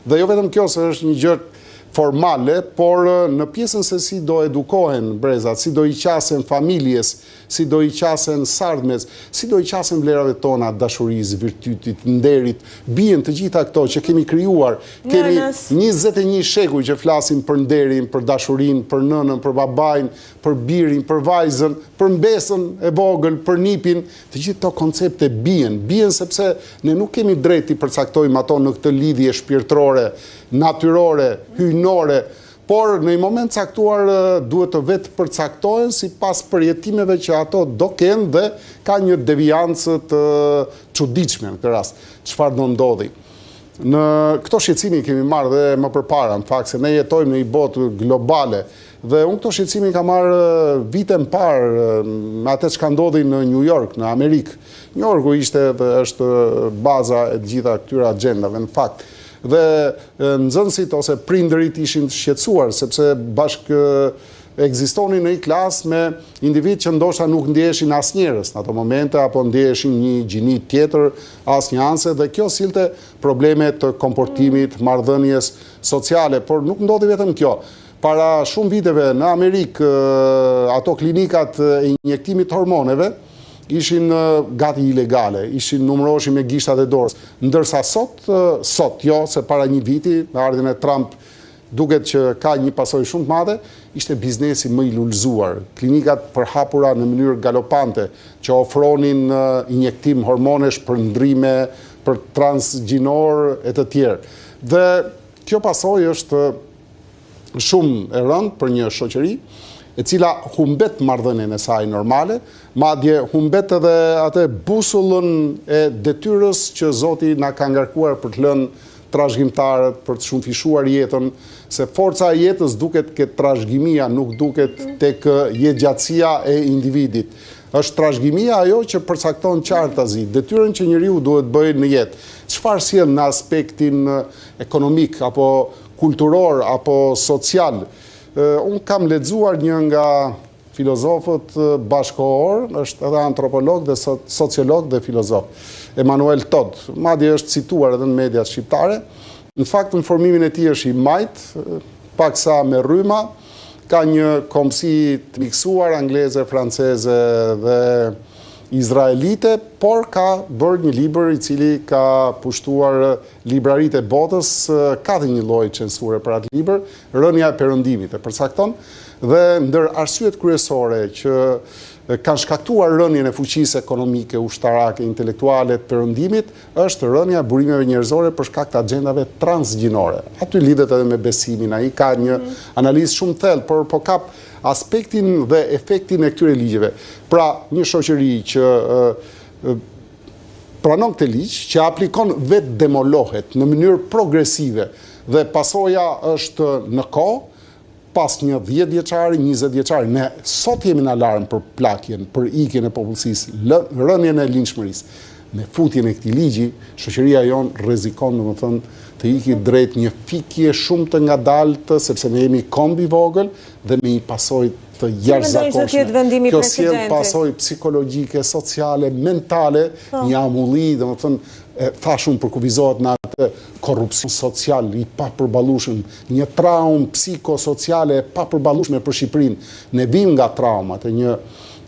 Dhe jo vetëm kjo se është një gjë formale, por në pjesën se si do edukohen brezat, si do i qasen familjes, si do i qasen sardmes, si do i qasen vlerave tona, dashurisë, virtytit, nderit, bien të gjitha këto që kemi krijuar. Kemi 21 shekuj që flasim për nderin, për dashurinë, për nënën, për babajnë, për birin, për vajzën, për mbesën e vogël, për nipin, të gjithë këto koncepte bien sepse ne nuk kemi drejt të përcaktojmë ato në këtë lidhje shpirtërore, natyrore, hyjnore, por në një moment caktuar duhet të vetë përcaktohen si pas përjetimeve që ato do kenë dhe ka një deviancë të çuditshme në këtë rast. Çfarë do ndodhi? Në këto shqetësimi kemi marrë dhe më përpara, në fakt se ne jetojmë në një botë globale dhe unë këto shqetësimi ka marrë vite më parë me atë që ka ndodhi në New York, në Amerikë. New Yorku ishte dhe është baza e të gjitha këtyre agjendave, në fakt. Dhe nxënësit ose prindërit ishin të shqetësuar sepse bashkë ekzistonin në një klasë me individ që ndoshta nuk ndjeheshin asnjëherës në ato momente apo ndjeheshin një gjini tjetër asnjë anse dhe kjo sillte probleme të komportimit, marrëdhënies sociale, por nuk ndodhi vetëm kjo. Para shumë viteve në Amerikë ato klinikat e injektimit hormoneve ishin gati ilegale, ishin numëroheshin me gishtat e dorës. Ndërsa sot jo, se para një viti, me ardhjen e Trump, duket që ka një pasojë shumë të madhe, ishte biznesi më i lullzuar. Klinikat përhapura në mënyrë galopante, që ofronin injektim hormonesh për ndrime, për transgjinor e të tjerë. Dhe kjo pasojë është shumë e rëndë për një shoqëri, e cila humbet marrëdhënien e saj normale, madje humbet edhe atë busullën e detyrës që Zoti na ka ngarkuar për të lënë trashëgimtarët, për të shumëfishuar jetën, se forca e jetës duket ke trashëgimia, nuk duket tek jetëgjatësia e individit. Është trashëgimia ajo që përcakton qartazi detyrën që njeriu duhet bëjë në jetë. Çfarë sjell në aspektin ekonomik apo kulturor apo social? Unë kam lexuar një nga filozofët bashkëkohor, është edhe antropolog dhe sociolog dhe filozof, Emanuel Todd, madje është cituar edhe në mediat shqiptare. Në fakt në formimin e tij është i majt, paksa me rryma, ka një komsi të miksuar angleze, franceze dhe izraelite, por ka bërë një libër i cili ka pushtuar libraritë e botës, ka dhe një lloj censure për atë libër, Rënia e Perëndimit e përcakton, dhe ndër arsyet kryesore që kanë shkaktuar rënien e fuqisë ekonomike, ushtarake, intelektuale të perëndimit, është rënja e burimeve njerëzore për shkak të agjendave transgjinore. Aty lidhet edhe me besimin, ai ka një analizë shumë thellë, por po kap aspektin dhe efektin e këtyre ligjeve. Pra, një shoqëri që pranon këtë ligj, që aplikon vetë demolohet në mënyrë progresive dhe pasoja është në kohë, pas një 10 vjeçari, 20 vjeçari, ne sot jemi në alarm për plakjen, për ikjen e popullsisë, rënien e linçmërisë. Me futjen e këtij ligji, shoqëria jonë rrezikon, domethënë, të iki drejt një fikje shumë të ngadaltë, sepse ne jemi kombi vogël dhe me një pasojë të jashtëzakonshme. Kjo sjell pasojë psikologjike, sociale, mentale, një amulli, domethënë, thashun përkufizohet në atë korrupsion social i papërballueshëm, një traumë psikosociale e papërballueshme për Shqipërinë. Ne vim nga traumat e një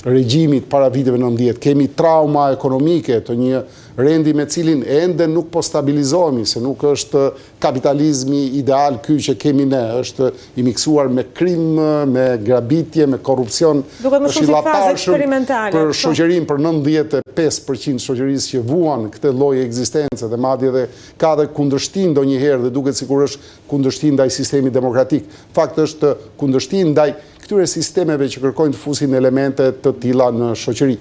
regjimit para viteve 90, kemi trauma ekonomike të një rendi me cilin ende nuk po stabilizohemi, se nuk është kapitalizmi ideal ky që kemi ne, është i miksuar me krim, me grabitje, me korrupsion, është i llaparshëm për shoqërinë, për 95% shoqërisë që vuan këtë lloj ekzistence dhe madje edhe ka dhe kundërshtim ndonjëherë dhe duket sikur është kundërshtim ndaj sistemit demokratik. Fakt është kundërshtim ndaj këtyre sistemeve që kërkojnë të fusin elemente të tilla në shoqëri.